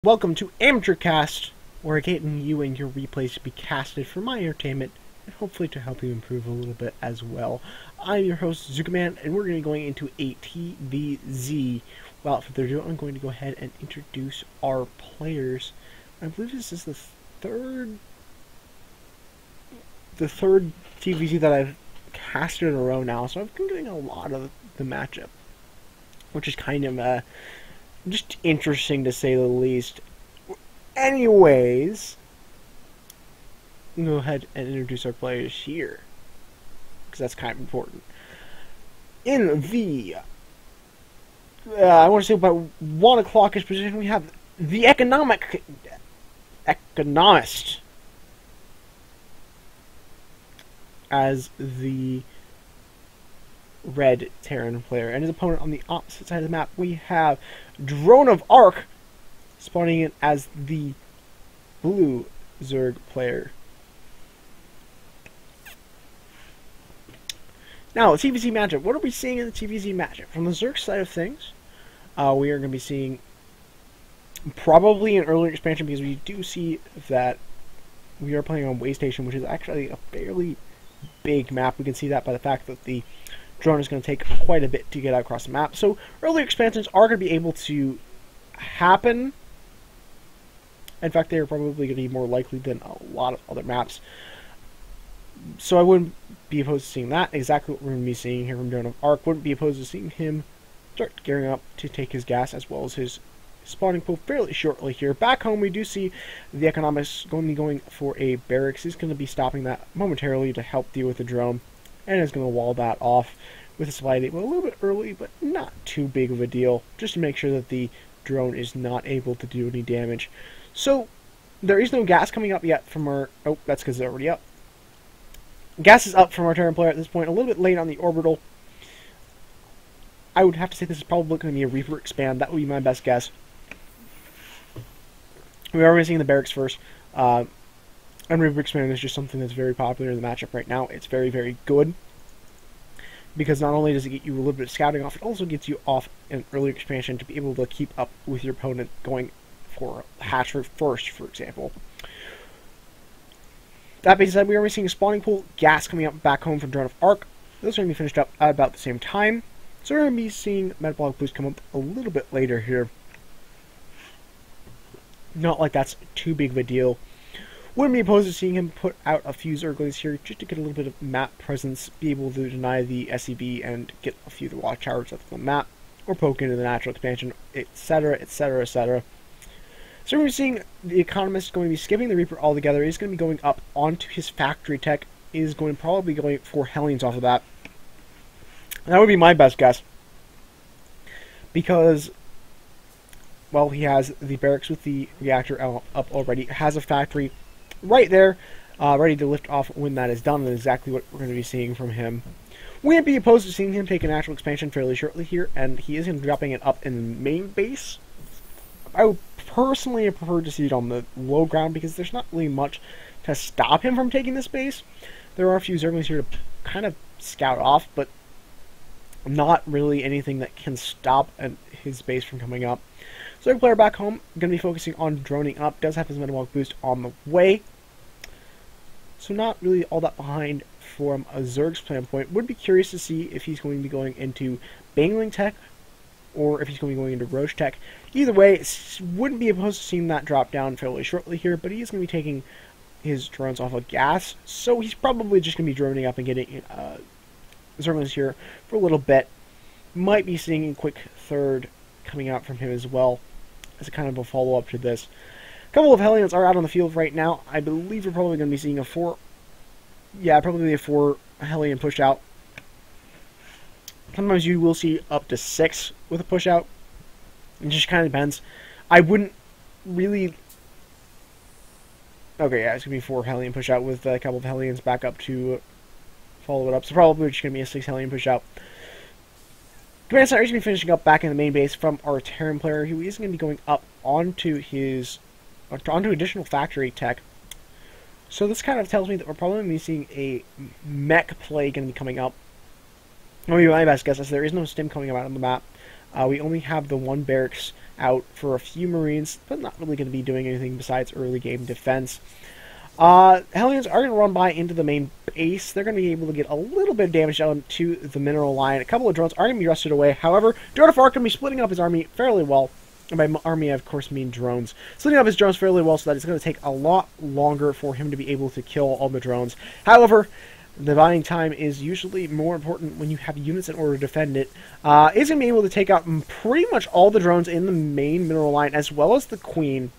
Welcome to AmateurCast, where I get you and your replays to be casted for my entertainment and hopefully to help you improve a little bit as well. I'm your host, ZookaMan, and we're going to be going into a TVZ. Without further ado, I'm going to go ahead and introduce our players. I believe this is the third TVZ that I've casted in a row now, so I've been doing a lot of the matchup, which is kind of just interesting to say the least. Anyways, we'll go ahead and introduce our players here, because that's kind of important. In the, I want to say about 1 o'clock-ish position, we have the economist as the red Terran player, and his opponent on the opposite side of the map we have DroneOfArc spawning in as the blue Zerg player. Now, TVZ matchup. What are we seeing in the TVZ matchup? From the Zerg side of things, we are going to be seeing probably an earlier expansion, because we do see that we are playing on Waystation, which is actually a fairly big map. We can see that by the fact that the drone is going to take quite a bit to get out across the map. So earlier expansions are going to be able to happen. In fact, they are probably going to be more likely than a lot of other maps. So I wouldn't be opposed to seeing that. Exactly what we're going to be seeing here from DroneOfArc. Wouldn't be opposed to seeing him start gearing up to take his gas as well as his spawning pool fairly shortly here. Back home, we do see the economist going to be going for a barracks. He's going to be stopping that momentarily to help deal with the drone, and is going to wall that off with a slide a little bit early, but not too big of a deal, just to make sure that the drone is not able to do any damage. So there is no gas coming up yet from our... Oh, that's because it's already up. Gas is up from our Terran player at this point, a little bit late on the orbital. I would have to say this is probably going to be a Reaper expand. That would be my best guess. We are missing the barracks first. And Reaper expand is just something that's very popular in the matchup right now. It's very, very good, because not only does it get you a little bit of scouting off, it also gets you off an earlier expansion to be able to keep up with your opponent going for hatchery first, for example. That being said, we are seeing a spawning pool, gas coming up back home from DroneOfArc. Those are going to be finished up at about the same time. So we're going to be seeing metabolic boost come up a little bit later here. Not like that's too big of a deal. Wouldn't be opposed to seeing him put out a few Zerglings here just to get a little bit of map presence, be able to deny the SCV and get a few of the watchtowers up the map, or poke into the natural expansion, etc., etc., etc. So we're seeing the economist going to be skipping the Reaper altogether. He's going to be going up onto his factory tech. He's going to probably be going for Hellions off of that. And that would be my best guess, because, well, he has the barracks with the reactor up already, has a factory right there, ready to lift off when that is done, and exactly what we're going to be seeing from him. We wouldn't be opposed to seeing him take a natural expansion fairly shortly here, and he is going to be dropping it up in the main base. I would personally have preferred to see it on the low ground, because there's not really much to stop him from taking this base. There are a few Zerglings here to kind of scout off, but not really anything that can stop his base from coming up. So player back home, going to be focusing on droning up, does have his metabolic boost on the way. So not really all that behind from a Zerg's standpoint. Would be curious to see if he's going to be going into Bangling Tech, or if he's going to be going into Roche Tech. Either way, wouldn't be opposed to seeing that drop down fairly shortly here, but he is going to be taking his drones off of gas, so he's probably just going to be droning up and getting Zerglings here for a little bit. Might be seeing a quick third coming out from him as well, as a kind of a follow-up to this. A couple of Hellions are out on the field right now. I believe we're probably going to be seeing probably a 4 Hellion push out. Sometimes you will see up to 6 with a push out. It just kind of depends. I wouldn't really... Okay, yeah, it's going to be 4 Hellion push out with a couple of Hellions back up to follow it up. So probably just going to be a 6 Hellion push out. Command Center is going to be finishing up back in the main base from our Terran player, who is going to be going up onto additional factory tech. So this kind of tells me that we're probably going to be seeing a mech play going to be coming up. Maybe my best guess is there is no stim coming out on the map. We only have the one barracks out for a few Marines, but not really going to be doing anything besides early game defense. Hellions are going to run by into the main base. They're going to be able to get a little bit of damage down to the mineral line. A couple of drones are going to be rusted away. However, DroneOfArc going to be splitting up his army fairly well. And by army, I of course mean drones. Splitting up his drones fairly well so that it's going to take a lot longer for him to be able to kill all the drones. However, the buying time is usually more important when you have units in order to defend it. Is going to be able to take out pretty much all the drones in the main mineral line, as well as the queen,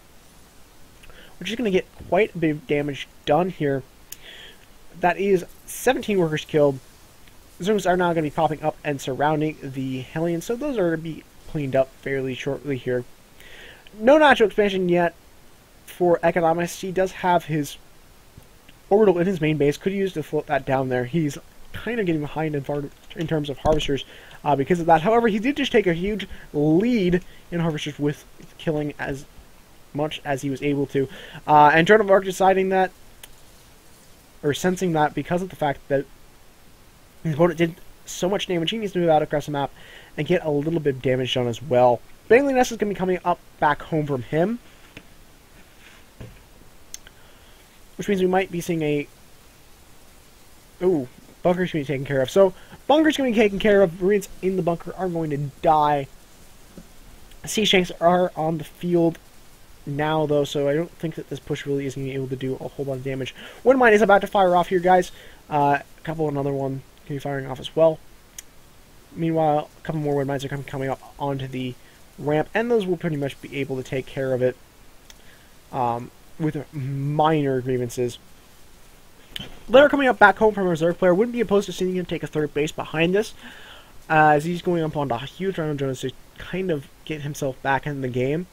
which is going to get quite a bit of damage done here. That is 17 workers killed. Zooms are now going to be popping up and surrounding the Hellions, so those are going to be cleaned up fairly shortly here. No natural expansion yet for Economist. He does have his orbital in his main base. Could use to float that down there. He's kind of getting behind in terms of harvesters because of that. However, he did just take a huge lead in harvesters with killing as much as he was able to. And DroneOfArc deciding that, or sensing that, because of the fact that his opponent did so much damage, he needs to move out across the map and get a little bit of damage done as well. Bangling Nest is going to be coming up back home from him, which means we might be seeing a... Ooh, bunker's going to be taken care of. So, bunker's going to be taken care of. Marines in the bunker are going to die. Sea Shanks are on the field now, though, so I don't think that this push really is going to be able to do a whole lot of damage. One mine is about to fire off here, guys. A couple, another one can be firing off as well. Meanwhile, a couple more wind mines are coming up onto the ramp, and those will pretty much be able to take care of it with minor grievances. They're coming up back home from a reserve player. Wouldn't be opposed to seeing him take a third base behind this, as he's going up onto a huge round of drones to kind of get himself back in the game.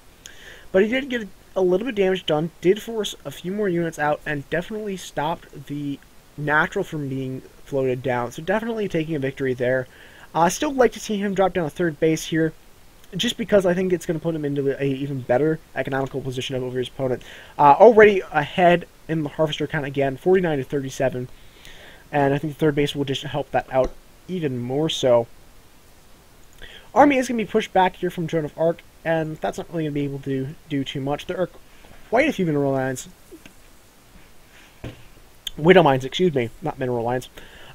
But he did get a little bit of damage done, did force a few more units out, and definitely stopped the natural from being floated down. So definitely taking a victory there. Still like to see him drop down a third base here, just because I think it's going to put him into an even better economical position over his opponent. Already ahead in the harvester count again, 49 to 37. And I think the third base will just help that out even more so. Army is going to be pushed back here from DroneOfArc, and that's not really going to be able to do too much. There are quite a few mineral lines. Widow mines, excuse me, not mineral lines.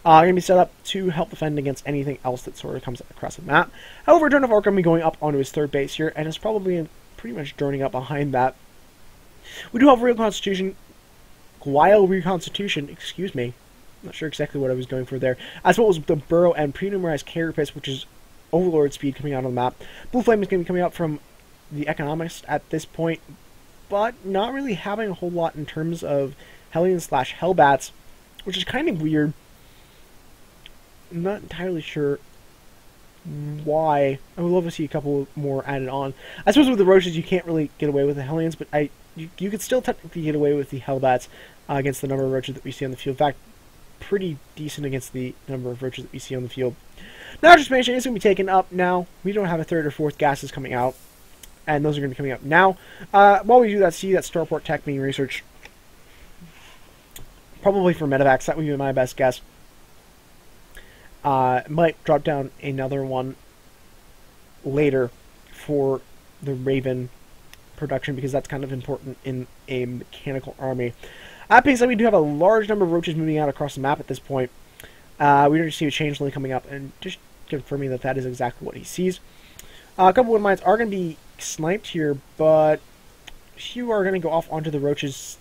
Going to be set up to help defend against anything else that sort of comes across the map. However, DroneOfArc going to be going up onto his third base here, and is probably pretty much droning up behind that. We do have reconstitution, excuse me. Not sure exactly what I was going for there. As well as the burrow and pre-numerized carapace, which is Overlord speed coming out on the map. Blue Flame is going to be coming out from the Economist at this point, but not really having a whole lot in terms of Hellions / Hellbats, which is kind of weird. I'm not entirely sure why. I would love to see a couple more added on. I suppose with the Roaches you can't really get away with the Hellions, but you could still technically get away with the Hellbats against the number of Roaches that we see on the field. In fact, pretty decent against the number of Roaches that we see on the field. Now expansion is going to be taken up now. We don't have a third or fourth gases coming out, and those are going to be coming up now. While we do that, see that starport tech being researched. Probably for medevacs, that would be my best guess. Might drop down another one later for the Raven production, because that's kind of important in a mechanical army. That being said, we do have a large number of Roaches moving out across the map at this point. We already see a changeling coming up, and just confirming that that is exactly what he sees. A couple of mines are going to be sniped here, but few are going to go off onto the Roaches.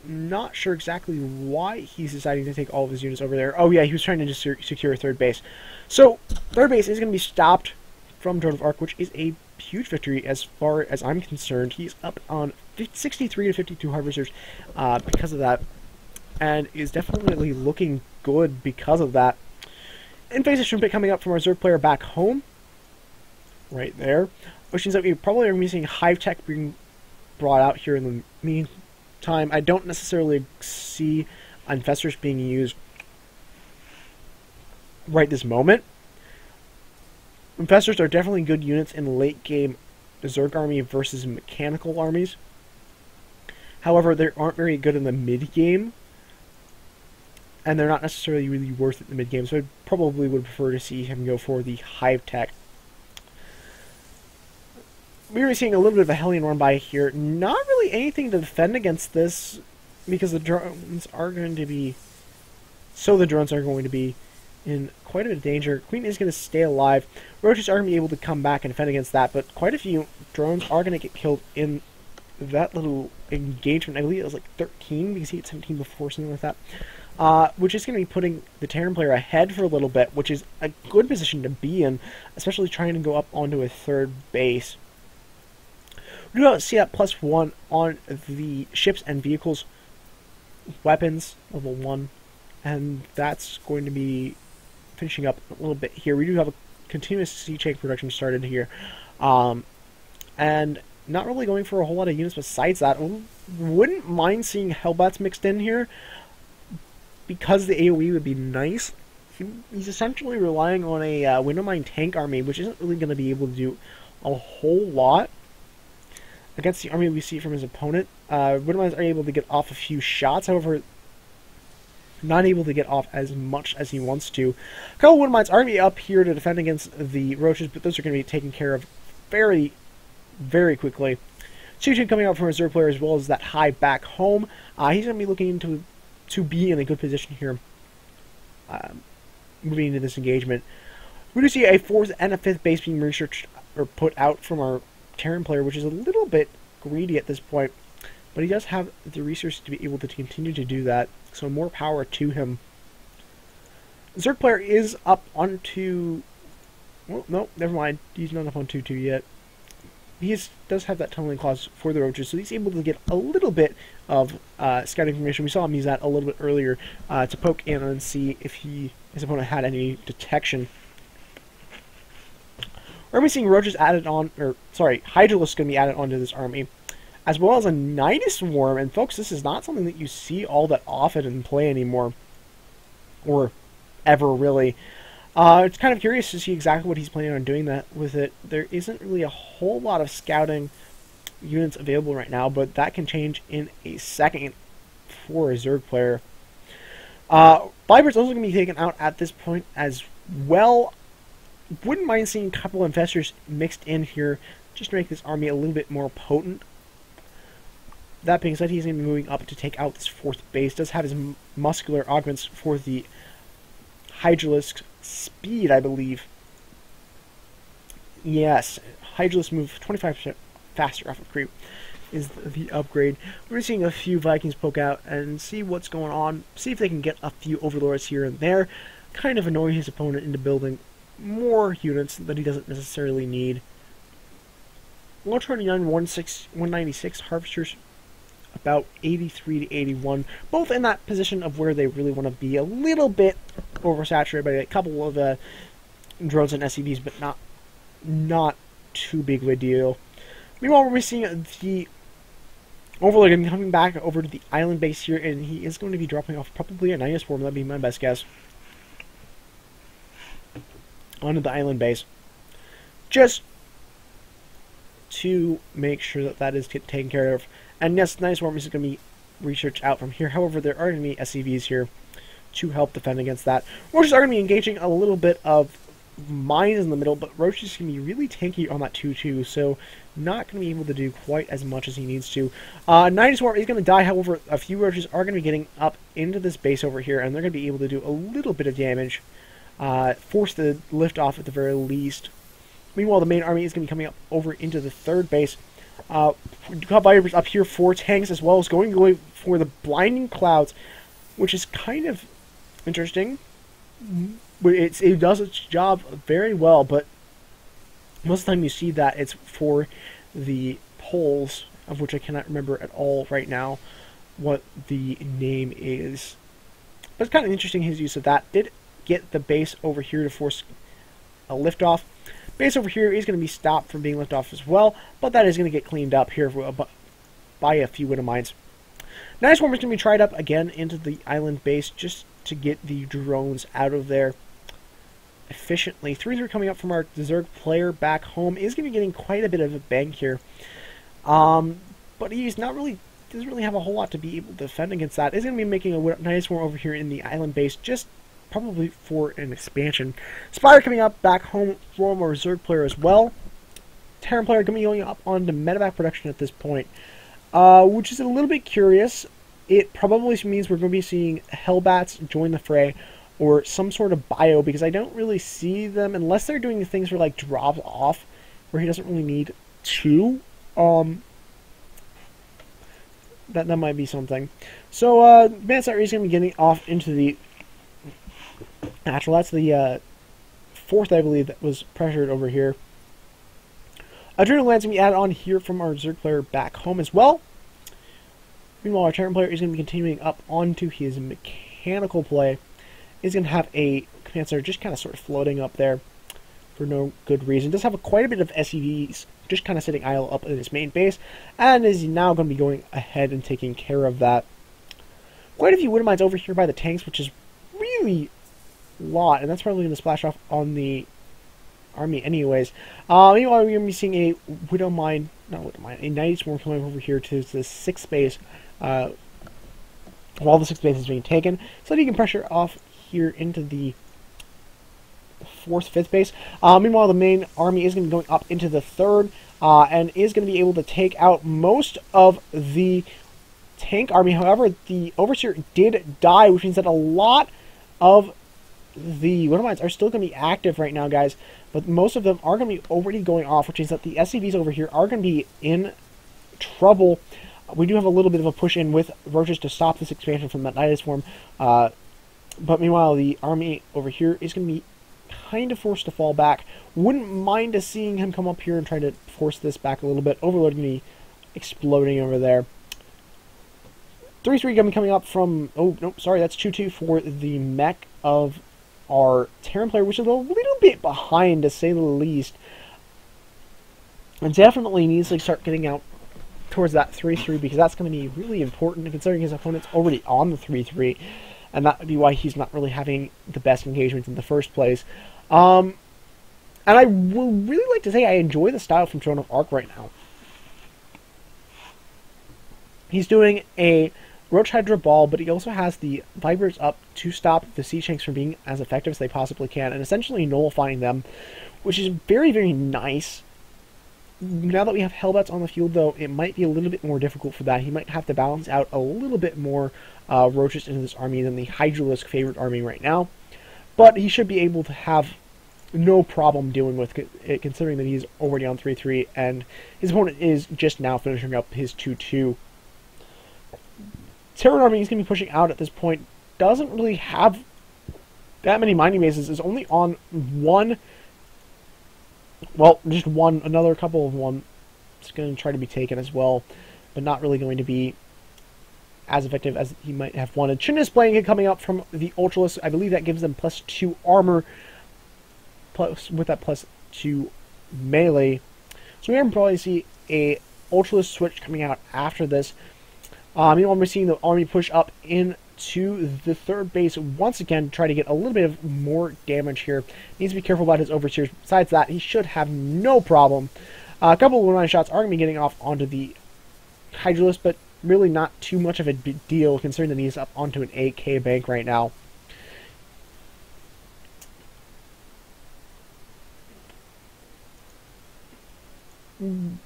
Not sure exactly why he's deciding to take all of his units over there. Oh yeah, he was trying to just secure a third base. So, third base is going to be stopped from DroneOfArc, which is a huge victory as far as I'm concerned. He's up on 63 to 52 harvesters because of that, and is definitely looking good because of that. In face of Shrimpet coming up from our reserve player back home, right there, which means that we probably are missing Hive Tech being brought out here in the meantime. I don't necessarily see Infestors being used right this moment. Infestors are definitely good units in late game Zerg army versus mechanical armies. However, they aren't very good in the mid game, and they're not necessarily really worth it in the mid game, so I probably would prefer to see him go for the Hive Tech. we were seeing a little bit of a Hellion run by here. Not really anything to defend against this, because the drones are going to be... So the drones are going to be in quite a bit of danger. Queen is going to stay alive. Roaches are going to be able to come back and defend against that, but quite a few drones are going to get killed in that little engagement. I believe it was like 13, because he had 17 before, something like that. Which is going to be putting the Terran player ahead for a little bit, which is a good position to be in, especially trying to go up onto a third base. We do see that +1 on the ships and vehicles, weapons, level 1, and that's going to be finishing up a little bit here. We do have a continuous sea change production started here, and not really going for a whole lot of units besides that. Wouldn't mind seeing Hellbats mixed in here, because the AoE would be nice. He's essentially relying on a Windowmine tank army, which isn't really going to be able to do a whole lot against the army we see from his opponent. Windowmines are able to get off a few shots, however, not able to get off as much as he wants to. A couple of Windowmines are going to be up here to defend against the Roaches, but those are going to be taken care of very, very quickly. Choo-Choo coming out from a reserve player, as well as that high back home. He's going to be looking to be in a good position here, moving into this engagement. We do see a 4th and a 5th base being researched or put out from our Terran player, which is a little bit greedy at this point, but he does have the resources to be able to continue to do that, so more power to him. The Zerg player is up onto... Well, no, never mind. He's not up on 2-2 yet. He does have that tunneling clause for the Roaches, so he's able to get a little bit of scouting information. We saw him use that a little bit earlier to poke in and see if his opponent had any detection. We're going to be seeing Roaches added on, or sorry, Hydralisks going to be added onto this army, as well as a Nidus Swarm. And folks, this is not something that you see all that often in play anymore, or ever really. It's kind of curious to see exactly what he's planning on doing that with it. There isn't really a whole lot of scouting units available right now, but that can change in a second for a Zerg player. Viper's also going to be taken out at this point as well. Wouldn't mind seeing a couple of Infestors mixed in here just to make this army a little bit more potent. That being said, he's going to be moving up to take out this 4th base. Does have his muscular augments for the Hydralisk speed, I believe. Yes, Hydralisk move 25% faster off of creep is the upgrade. We're seeing a few Vikings poke out and see what's going on. See if they can get a few Overlords here and there. Kind of annoy his opponent into building more units that he doesn't necessarily need. 129, 196 Harvesters, about 83 to 81, both in that position of where they really want to be. A little bit oversaturated by a couple of drones and SCVs, but not too big of a deal. Meanwhile, we're seeing the Overlord coming back over to the island base here, and he is going to be dropping off probably a Nidus Swarm. That'd be my best guess. Onto the island base, just to make sure that that is taken care of. And yes, Nidus Swarm is going to be researched out from here. However, there are going to be SCVs here to help defend against that. Roaches are going to be engaging a little bit of mines in the middle, but Roaches is going to be really tanky on that 2-2, so not going to be able to do quite as much as he needs to. Nidus Swarm is going to die, however, a few Roaches are going to be getting up into this base over here, and they're going to be able to do a little bit of damage. Force the lift off at the very least. Meanwhile, the main army is going to be coming up over into the 3rd base. We do have Vipers up here for tanks, as well as going for the Blinding Clouds, which is kind of interesting. It does its job very well, but most of the time you see that it's for the poles, of which I cannot remember at all right now what the name is. But it's kind of interesting his use of that. Did get the base over here to force a liftoff. Base over here is going to be stopped from being liftoff as well, but that is going to get cleaned up here by a few Widow Mines. Nidus Swarm is going to be tried up again into the island base just to get the drones out of there efficiently. 3-3 coming up from our Zerg player back home is going to be getting quite a bit of a bang here. But he's not really, doesn't really have a whole lot to be able to defend against that. He's going to be making a Nidus Swarm over here in the island base just probably for an expansion. Spire coming up back home from a Reserve player as well. Terran player going to be going up onto medevac production at this point, which is a little bit curious. It probably means we're going to be seeing Hellbats join the fray, or some sort of bio, because I don't really see them, unless they're doing things where, like, drops off, where he doesn't really need two. That might be something. So, Mansar is going to be getting off into the natural. That's the fourth, I believe, that was pressured over here. Adrenaline is going to be added on here from our Zerg player back home as well. Meanwhile, our Terran player is going to be continuing up onto his mechanical play. He's going to have a command center just kind of sort of floating up there for no good reason. Does have quite a bit of SCVs just kind of sitting idle up in his main base, and is now going to be going ahead and taking care of that. Quite a few wind mines over here by the tanks, which is really a lot, and that's probably going to splash off on the army anyways. Meanwhile, we're going to be seeing a Widow Mine, not Widow Mine, a Night Swarm coming over here to the 6th base, while the 6th base is being taken, so that he can pressure off here into the 4th, 5th base. Meanwhile, the main army is going to be going up into the 3rd, and is going to be able to take out most of the tank army. However, the Overseer did die, which means that a lot of the Widow Mines are still going to be active right now, guys, but most of them are going to be already going off, which means that the SCVs over here are going to be in trouble. We do have a little bit of a push in with roaches to stop this expansion from that Nidus form, but meanwhile, the army over here is going to be kind of forced to fall back. Wouldn't mind seeing him come up here and try to force this back a little bit. Overload going to be exploding over there. 3-3 going to be coming up from... Oh, no, sorry, that's 2-2 for the mech of our Terran player, which is a little bit behind, to say the least. And definitely needs to start getting out towards that 3-3, because that's going to be really important, considering his opponent's already on the 3-3. And that would be why he's not really having the best engagements in the first place. And I would really like to say I enjoy the style from DroneOfArc right now. He's doing a Roach Hydra Ball, but he also has the Vipers up to stop the Sea Shanks from being as effective as they possibly can, and essentially nullifying them, which is very, very nice. Now that we have Hellbats on the field, though, it might be a little bit more difficult for that. He might have to balance out a little bit more roaches into this army than the Hydralisk favorite army right now. But he should be able to have no problem dealing with it, considering that he's already on 3-3, and his opponent is just now finishing up his 2-2. Terran army is going to be pushing out at this point. Doesn't really have that many mining bases. Is only on one... Well, just one, another couple of one. It's going to try to be taken as well, but not really going to be as effective as he might have wanted. Chin is playing it coming up from the Ultralisk. I believe that gives them +2 armor, plus with that +2 melee. So we're going to probably see a Ultralisk switch coming out after this. Meanwhile, we're seeing the army push up into the 3rd base once again to try to get a little bit of more damage here. Needs to be careful about his overseers. Besides that, he should have no problem. A couple of one-line shots are going to be getting off onto the Hydralisk, but really not too much of a big deal, considering that he's up onto an 8k bank right now.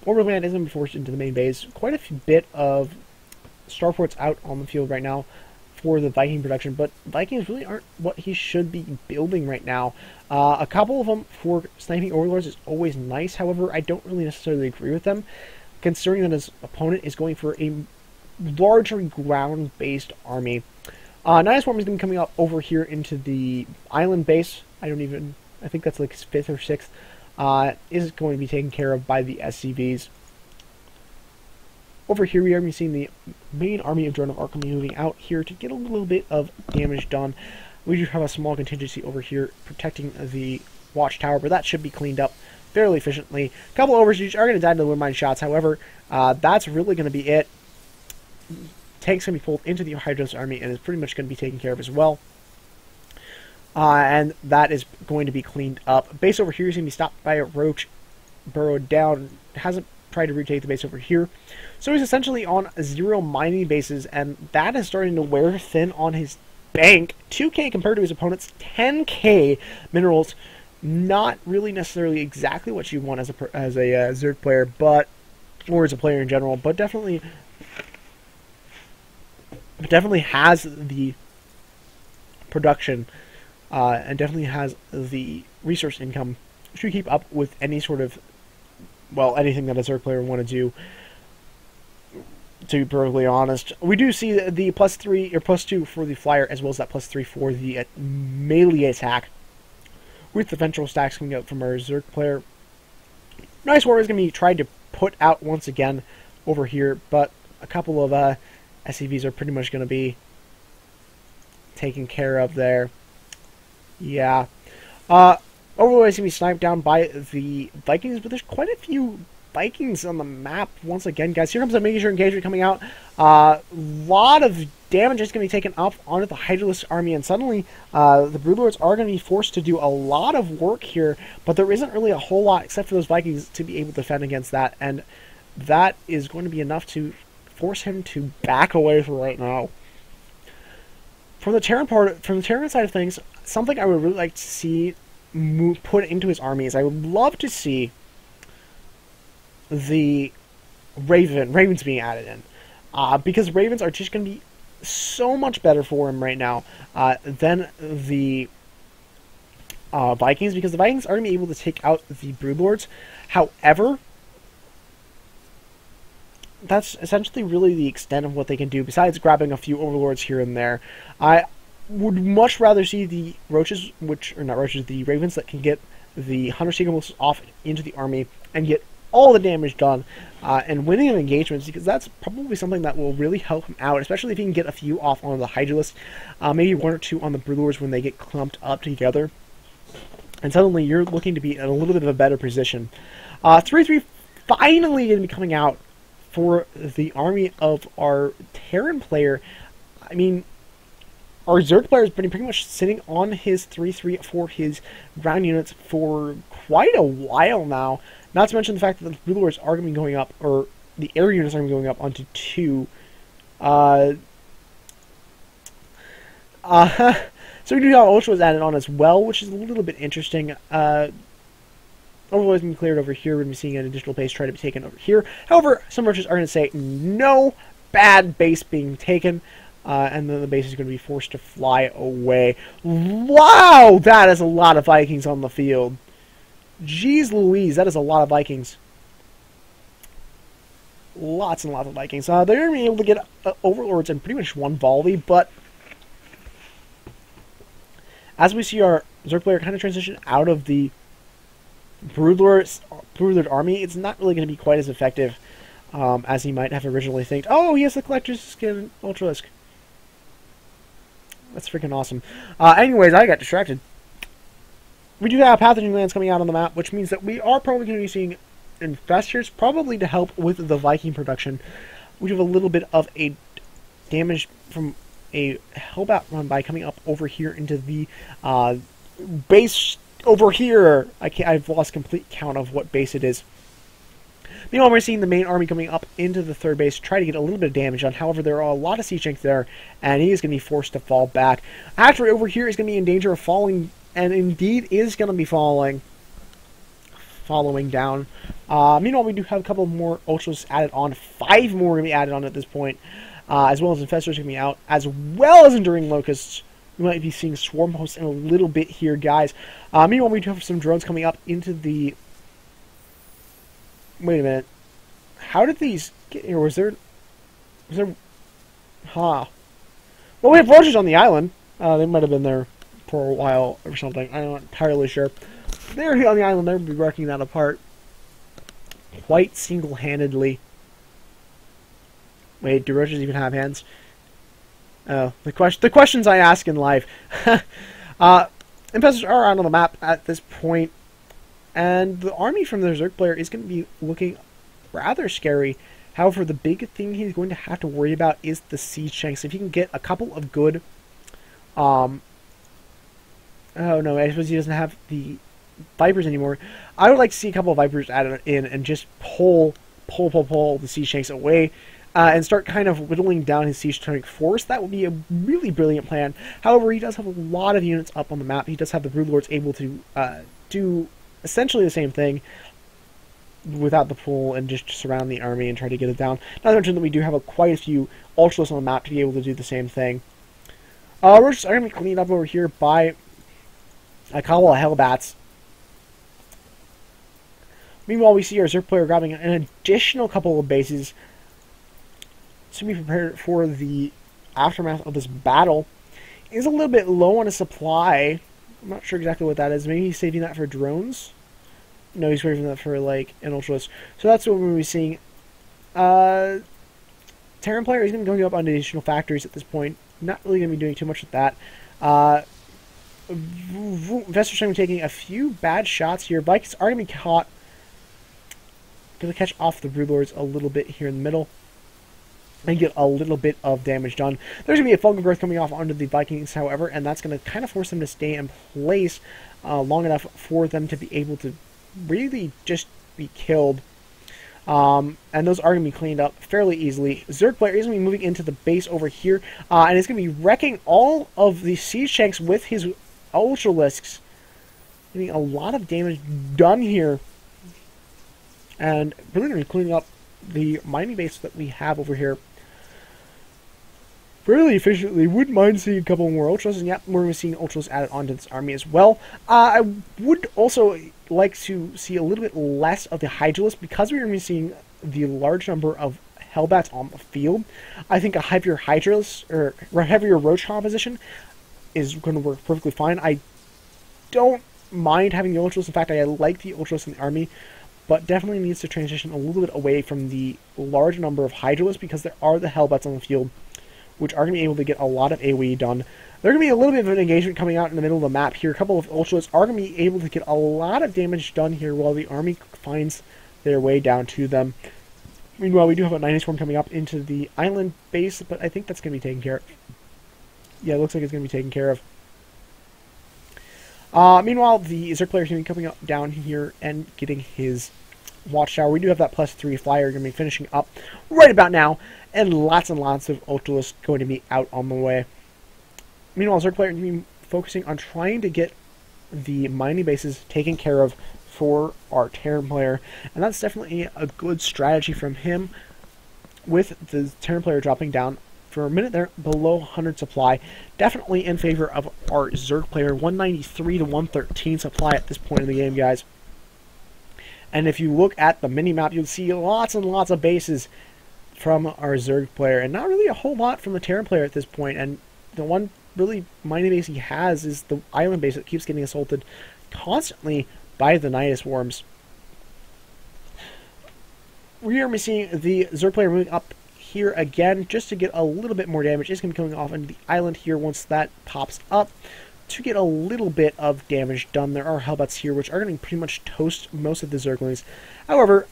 Orbital Command is going to be forced into the main base. Quite a bit of starports out on the field right now for the Viking production, but Vikings really aren't what he should be building right now. A couple of them for sniping overlords is always nice. However, I don't really necessarily agree with them, considering that his opponent is going for a largely ground-based army. Nidus Swarm is going to be coming up over here into the island base. I think that's like his 5th or 6th. Is going to be taken care of by the SCVs. Over here we are seeing the main army of DroneOfArc moving out here to get a little bit of damage done. We do have a small contingency over here protecting the watchtower, but that should be cleaned up fairly efficiently. A couple of overseers are going to die to the wind mine shots. However, that's really going to be it. Tank's going to be pulled into the Hydralisk army and is pretty much going to be taken care of as well. And that is going to be cleaned up. Base over here is going to be stopped by a roach, burrowed down. Hasn't tried to retake the base over here. So he's essentially on 0 mining bases, and that is starting to wear thin on his bank. 2k compared to his opponent's 10k minerals. Not really necessarily exactly what you want as a Zerg player, or as a player in general, but definitely has the production and definitely has the resource income to keep up with any sort of, well, anything that a Zerg player would want to do. To be perfectly honest, we do see the +3 or +2 for the flyer, as well as that +3 for the melee attack, with the ventral stacks coming out from our Zerg player. Nice war is going to be tried to put out once again over here, but a couple of SCVs are pretty much going to be taken care of there. Yeah. Overlord is going to be sniped down by the Vikings, but there's quite a few Vikings on the map once again, guys. Here comes a major engagement coming out. Lot of damage is going to be taken up onto the Hydralisk army, and suddenly the Broodlords are going to be forced to do a lot of work here, but there isn't really a whole lot except for those Vikings to be able to defend against that, and that is going to be enough to force him to back away for right now. From the Terran side of things, something I would really like to see put into his army is I would love to see the Ravens being added in, because Ravens are just going to be so much better for him right now than the Vikings, because the Vikings are going to be able to take out the Broodlords. However, that's essentially really the extent of what they can do, besides grabbing a few Overlords here and there. I would much rather see the Roaches, the Ravens that can get the Hunter-Seeker missiles off into the army and get all the damage done and winning in engagements, because that's probably something that will really help him out, especially if he can get a few off on the Hydralisk, maybe one or two on the Broodlords when they get clumped up together, and suddenly you're looking to be in a little bit of a better position. 3-3 finally going to be coming out for the army of our Terran player. I mean, our Zerg player has been pretty much sitting on his 3-3 for his ground units for quite a while now. Not to mention the fact that the Broodlords are going to be going up, or the air units are going to be going up onto 2. So we do have Ultra was added on as well, which is a little bit interesting. Overlord has been cleared over here. We're going to be seeing an additional base try to be taken over here. However, some merchants are going to say no bad base being taken, and then the base is going to be forced to fly away. Wow, that is a lot of Vikings on the field. Jeez Louise, that is a lot of Vikings. Lots and lots of Vikings. They're going to be able to get Overlords in pretty much one volley, but as we see our Zerg player kind of transition out of the Broodlord army, it's not really going to be quite as effective as he might have originally think. Oh, he has the Collector's Skin Ultralisk. That's freaking awesome. Anyways, I got distracted. We do have pathogen lands coming out on the map, which means that we are probably going to be seeing infestors, probably to help with the Viking production. We have a little bit of a damage from a Hellbat run by coming up over here into the base over here. I've lost complete count of what base it is. Meanwhile, we're seeing the main army coming up into the third base, try to get a little bit of damage on. However, there are a lot of siege tanks there, and he is going to be forced to fall back. Actually, over here is going to be in danger of falling, and indeed is going to be following down. Meanwhile, we do have a couple more Ultras added on. 5 more are going to be added on at this point, as well as Infestors going to be out, as well as Enduring Locusts. We might be seeing Swarm Hosts in a little bit here, guys. Meanwhile, we do have some drones coming up into the... Wait a minute. How did these get here? Was there... Huh. Well, we have Roaches on the island. They might have been there for a while or something. I'm not entirely sure. They're here on the island. They're going to be working that apart quite single-handedly. Wait, do Roaches even have hands? Oh, the questions I ask in life. Infestors are out on the map at this point, and the army from the Zerg player is going to be looking rather scary. However, the big thing he's going to have to worry about is the siege tanks. If he can get a couple of good... oh no, I suppose he doesn't have the Vipers anymore. I would like to see a couple of Vipers added in and just pull the siege tanks away. And start kind of whittling down his siege tank force. That would be a really brilliant plan. However, he does have a lot of units up on the map. He does have the Broodlords able to do essentially the same thing without the pull and just surround the army and try to get it down. Not to mention that we do have quite a few Ultras on the map to be able to do the same thing. We're just going to be cleaned up over here by a couple of Hellbats. Meanwhile, we see our Zerg player grabbing an additional couple of bases to be prepared for the aftermath of this battle. He's a little bit low on his supply. I'm not sure exactly what that is. Maybe he's saving that for drones? No, he's saving that for, like, an Ultras. So that's what we're going to be seeing. Terran player is going to be going up on additional factories at this point. Not really going to be doing too much with that. Investor's going to be taking a few bad shots here. Vikings are going to be caught. Going to catch off the Brood Lords a little bit here in the middle and get a little bit of damage done. There's going to be a Falcon Growth coming off onto the Vikings, however, and that's going to kind of force them to stay in place long enough for them to be able to really just be killed. And those are going to be cleaned up fairly easily. Zerg player is going to be moving into the base over here, and it's going to be wrecking all of the siege tanks with his Ultralisks. Getting a lot of damage done here. And really going to be cleaning up the mining base that we have over here fairly efficiently. Wouldn't mind seeing a couple more Ultras, and yep, we're going to be seeing Ultras added onto this army as well. I would also like to see a little bit less of the Hydralisk, because we're going to be seeing the large number of Hellbats on the field. I think a heavier Hydralisk, or heavier Roach composition is going to work perfectly fine. I don't mind having the Ultras. In fact, I like the Ultras in the army, but definitely needs to transition a little bit away from the large number of Hydralisks, because there are the Hellbats on the field, which are going to be able to get a lot of AoE done. There's going to be a little bit of an engagement coming out in the middle of the map here. A couple of Ultras are going to be able to get a lot of damage done here while the army finds their way down to them. Meanwhile, we do have a 90 Swarm coming up into the island base, but I think that's going to be taken care of. Yeah, it looks like it's going to be taken care of. Meanwhile, the Zerg player is going to be coming up down here and getting his Watchtower. We do have that +3 flyer going to be finishing up right about now, and lots of Ultras going to be out on the way. Meanwhile, Zerg player is going to be focusing on trying to get the mining bases taken care of for our Terran player, and that's definitely a good strategy from him, with the Terran player dropping down for a minute there below 100 supply. Definitely in favor of our Zerg player. 193 to 113 supply at this point in the game, guys. And if you look at the mini-map, you'll see lots and lots of bases from our Zerg player, and not really a whole lot from the Terran player at this point. And the one really mining base he has is the island base that keeps getting assaulted constantly by the Nidus Worms. We are seeing the Zerg player moving up here again just to get a little bit more damage. It's going to be coming off into the island here once that pops up to get a little bit of damage done. There are Hellbats here, which are going to pretty much toast most of the Zerglings. However,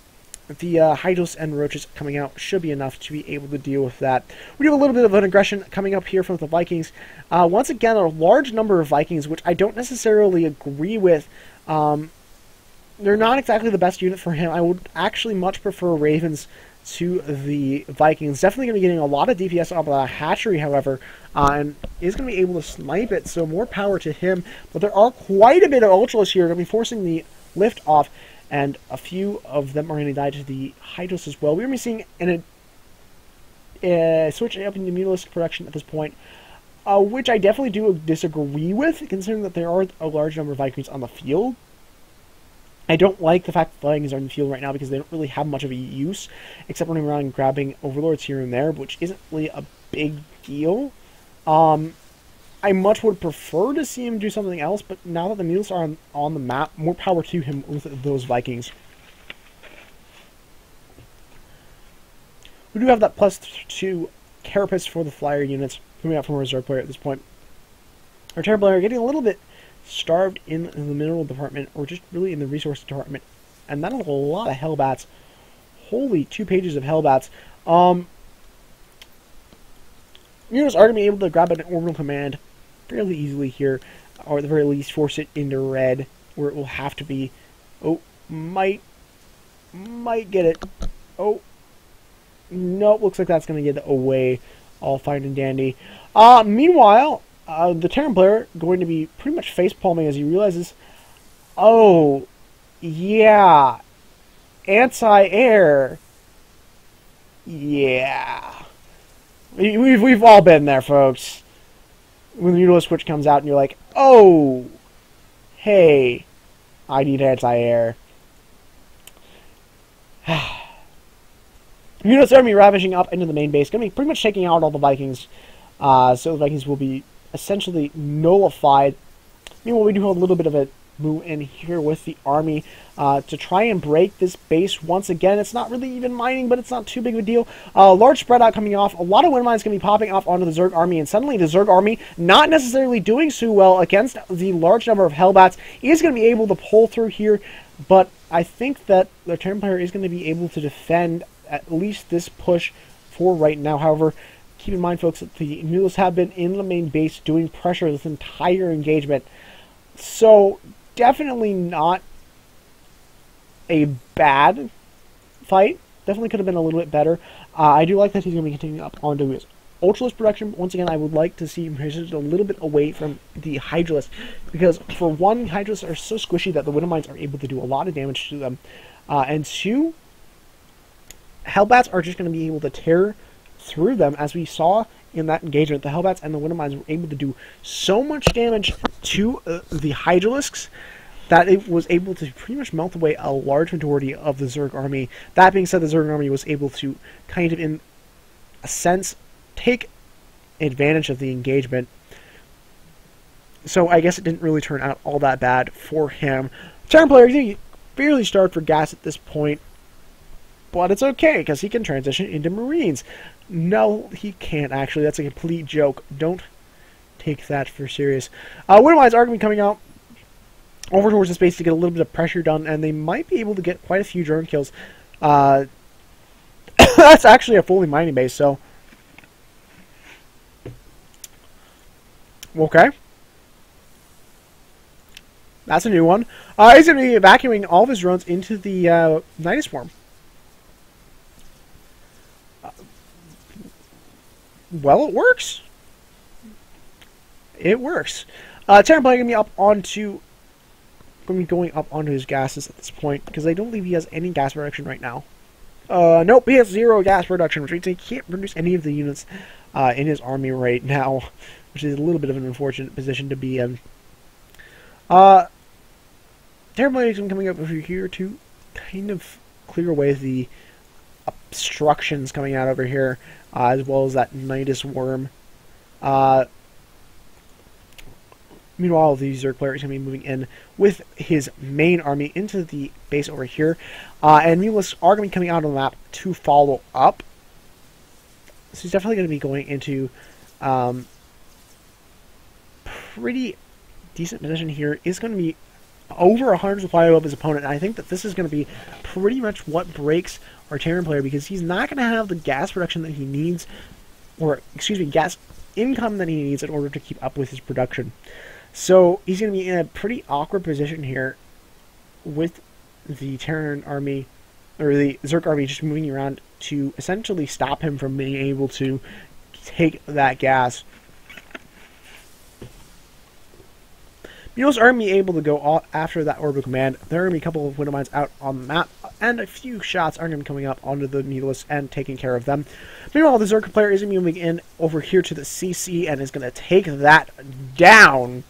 the Hydros and Roaches coming out should be enough to be able to deal with that. We have a little bit of an aggression coming up here from the Vikings. Once again, a large number of Vikings, which I don't necessarily agree with. They're not exactly the best unit for him. I would actually much prefer Ravens to the Vikings. Definitely going to be getting a lot of DPS off of the hatchery, however, and is going to be able to snipe it, so more power to him. But there are quite a bit of Ultras here. Going to be forcing the lift off, and a few of them are going to die to the Hydros as well. We're going to be seeing a switch up in the Mutalistic production at this point, which I definitely do disagree with, considering that there are a large number of Vikings on the field. I don't like the fact that Vikings are in the field right now, because they don't really have much of a use, except running around and grabbing Overlords here and there, which isn't really a big deal. I much would prefer to see him do something else, but now that the Mules are on the map, more power to him with those Vikings. We do have that +2 Carapace for the flyer units coming out from our Reserve player at this point. Our Terran player getting a little bit starved in the mineral department, or just really in the resource department, and that is a lot of Hellbats. Holy, 2 pages of Hellbats. Mules are going to be able to grab an orbital command fairly easily here, or at the very least force it into red, where it will have to be. Oh, might get it. Oh, nope, looks like that's going to get away, all fine and dandy. Meanwhile, the Terran player going to be pretty much face-palming as he realizes oh, yeah, anti-air. Yeah. We've all been there, folks. When the Mutalisk switch comes out and you're like, oh, hey, I need anti-air. Mutalisk army ravaging up into the main base, going to be pretty much taking out all the Vikings. So the Vikings will be essentially nullified. Meanwhile, we do have a little bit of a move in here with the army to try and break this base once again. It's not really even mining, but it's not too big of a deal. Large spread out coming off. A lot of wind mines going to be popping off onto the Zerg army, and suddenly the Zerg army, not necessarily doing so well against the large number of Hellbats, is going to be able to pull through here, but I think that the Terran player is going to be able to defend at least this push for right now. However, keep in mind, folks, that the Mutalisks have been in the main base doing pressure this entire engagement. So, definitely not a bad fight. Definitely could have been a little bit better. I do like that he's going to be continuing up onto his Ultralisk production. Once again, I would like to see him positioned a little bit away from the Hydralisk, because for one, Hydralisks are so squishy that the Wind Mines are able to do a lot of damage to them. And two, Hellbats are just going to be able to tear through them, as we saw in that engagement. The Hellbats and the Wind Mines were able to do so much damage to the Hydralisks that it was able to pretty much melt away a large majority of the Zerg army. That being said, the Zerg army was able to kind of, in a sense, take advantage of the engagement. So I guess it didn't really turn out all that bad for him. Terran player, he's barely starved for gas at this point, but it's okay, because he can transition into Marines. No, he can't, actually. That's a complete joke. Don't take that for serious. Wind Mines are going to be coming out over towards the space to get a little bit of pressure done, and they might be able to get quite a few drone kills. That's actually a fully mining base, so... Okay. That's a new one. He's going to be evacuating all of his drones into the Nidus Swarm. Well, it works. It works. Terran player going to be going up onto his gases at this point, because I don't believe he has any gas production right now. Nope, he has 0 gas production, which means he can't produce any of the units in his army right now, which is a little bit of an unfortunate position to be in. Terran player is coming up over here to kind of clear away the obstructions coming out over here, as well as that Nidus Worm. Meanwhile, the Zerg player is going to be moving in with his main army into the base over here. And Mutalisks are going to be coming out on the map to follow up. So he's definitely going to be going into pretty decent position here. Is going to be over 100 supply above his opponent. And I think that this is going to be pretty much what breaks our Terran player, because he's not going to have the gas production that he needs, or, excuse me, gas income that he needs in order to keep up with his production. So he's going to be in a pretty awkward position here with the Terran army, or the Zerg army, just moving around to essentially stop him from being able to take that gas. Mutalisks are going to be able to go after that orbital command. There are going to be a couple of Wind Mines out on the map, and a few shots are going to be coming up onto the Mutalisks and taking care of them. Meanwhile, the Zerg player is going to be moving in over here to the CC and is going to take that down.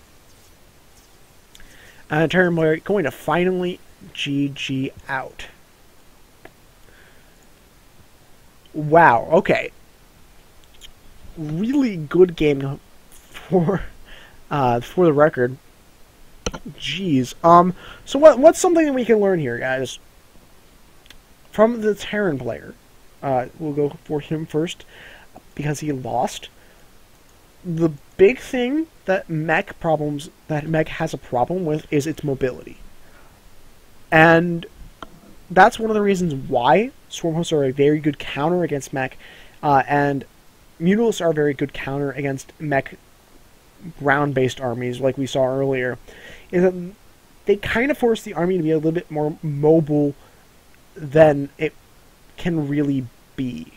And Terran player going to finally GG out. Wow, okay. Really good game for the record. Jeez. So what's something that we can learn here, guys? From the Terran player. We'll go for him first, because he lost. The big thing that mech has a problem with is its mobility. And that's one of the reasons why Swarm Hosts are a very good counter against mech, and Mutalisks are a very good counter against mech ground-based armies, like we saw earlier, is that they kind of force the army to be a little bit more mobile than it can really be.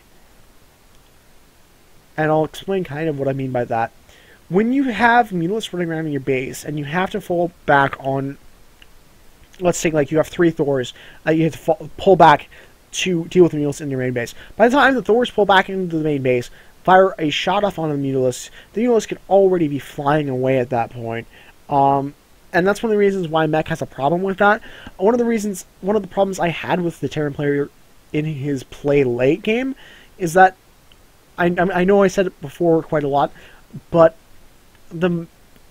And I'll explain kind of what I mean by that. When you have Mutalisks running around in your base, and you have to fall back on let's say like you have 3 Thors, you have to pull back to deal with the Mutalisks in your main base. By the time the Thors pull back into the main base, fire a shot off on the Mutalisks could already be flying away at that point. And that's one of the reasons why Mech has a problem with that. One of the problems I had with the Terran player in his play late game is that I know I said it before quite a lot, but the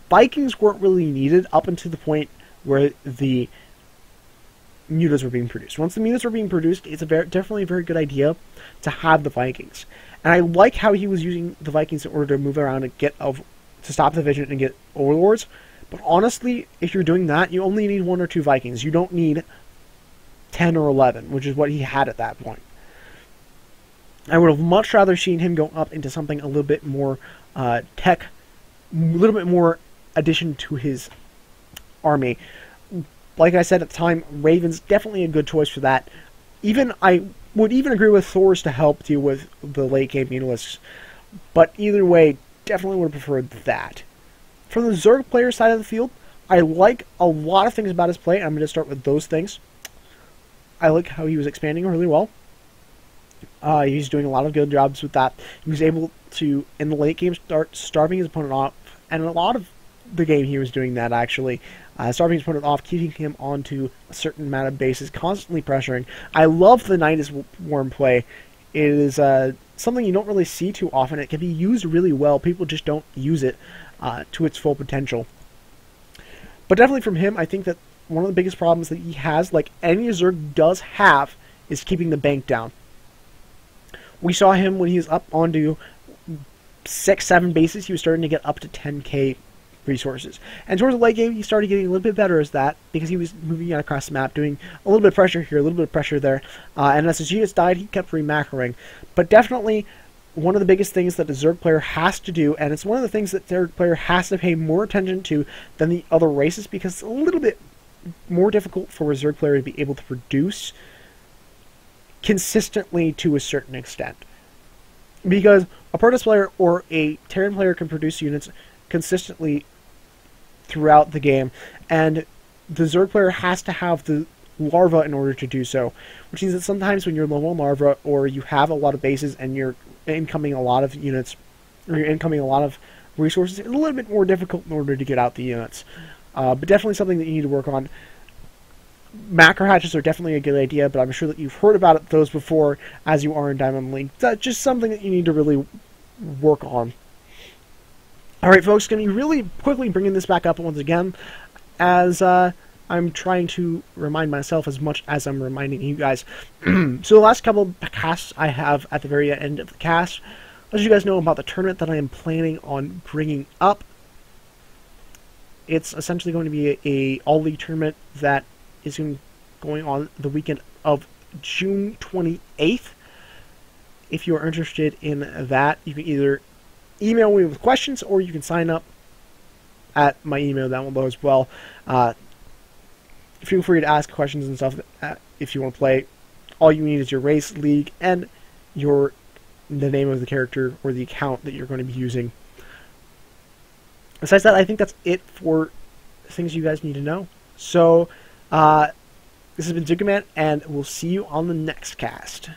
Vikings weren't really needed up until the point where the mutas were being produced. Once the mutas were being produced, it's definitely a very good idea to have the Vikings. And I like how he was using the Vikings in order to move around and to stop the vision and get overlords. But honestly, if you're doing that, you only need 1 or 2 Vikings. You don't need 10 or 11, which is what he had at that point. I would have much rather seen him go up into something a little bit more tech, a little bit more addition to his army. Like I said at the time, Raven's definitely a good choice for that. I would even agree with Thors to help deal with the late game Mutalisks. But either way, definitely would have preferred that. From the Zerg player side of the field, I like a lot of things about his play. I'm going to start with those things. I like how he was expanding really well. He's doing a lot of good jobs with that. He was able to, in the late game, start starving his opponent off. And in a lot of the game, he was doing that, actually. Starving his opponent off, keeping him onto a certain amount of bases, constantly pressuring. I love the Night is Warm play. It is something you don't really see too often. It can be used really well. People just don't use it to its full potential. But definitely from him, I think that one of the biggest problems that he has, like any Zerg does have, is keeping the bank down. We saw him when he was up onto 6-7 bases, he was starting to get up to 10k resources. And towards the late game, he started getting a little bit better as that, because he was moving out across the map, doing a little bit of pressure here, a little bit of pressure there. And as his units died, he kept remacroing. But definitely, one of the biggest things that the Zerg player has to do, and it's one of the things that the Zerg player has to pay more attention to than the other races, because it's a little bit more difficult for a Zerg player to be able to produce consistently to a certain extent. Because a Protoss player or a Terran player can produce units consistently throughout the game, and the Zerg player has to have the larva in order to do so, which means that sometimes when you're low on larva, or you have a lot of bases and you're incoming a lot of units, or you're incoming a lot of resources, it's a little bit more difficult in order to get out the units. But definitely something that you need to work on. Macro hatches are definitely a good idea, but I'm sure that you've heard about those before as you are in Diamond League. That's just something that you need to really work on. Alright folks, going to be really quickly bringing this back up once again, as I'm trying to remind myself as much as I'm reminding you guys. So the last couple of casts I have at the very end of the cast, let you guys know about the tournament that I am planning on bringing up. It's essentially going to be a all-league tournament that is going on the weekend of June 28th. If you are interested in that, you can either email me with questions, or you can sign up at my email down below as well. Feel free to ask questions and stuff if you want to play. All you need is your race, league, and the name of the character or the account that you're going to be using. Besides that, I think that's it for things you guys need to know. So, this has been ZookaMan, and we'll see you on the next cast.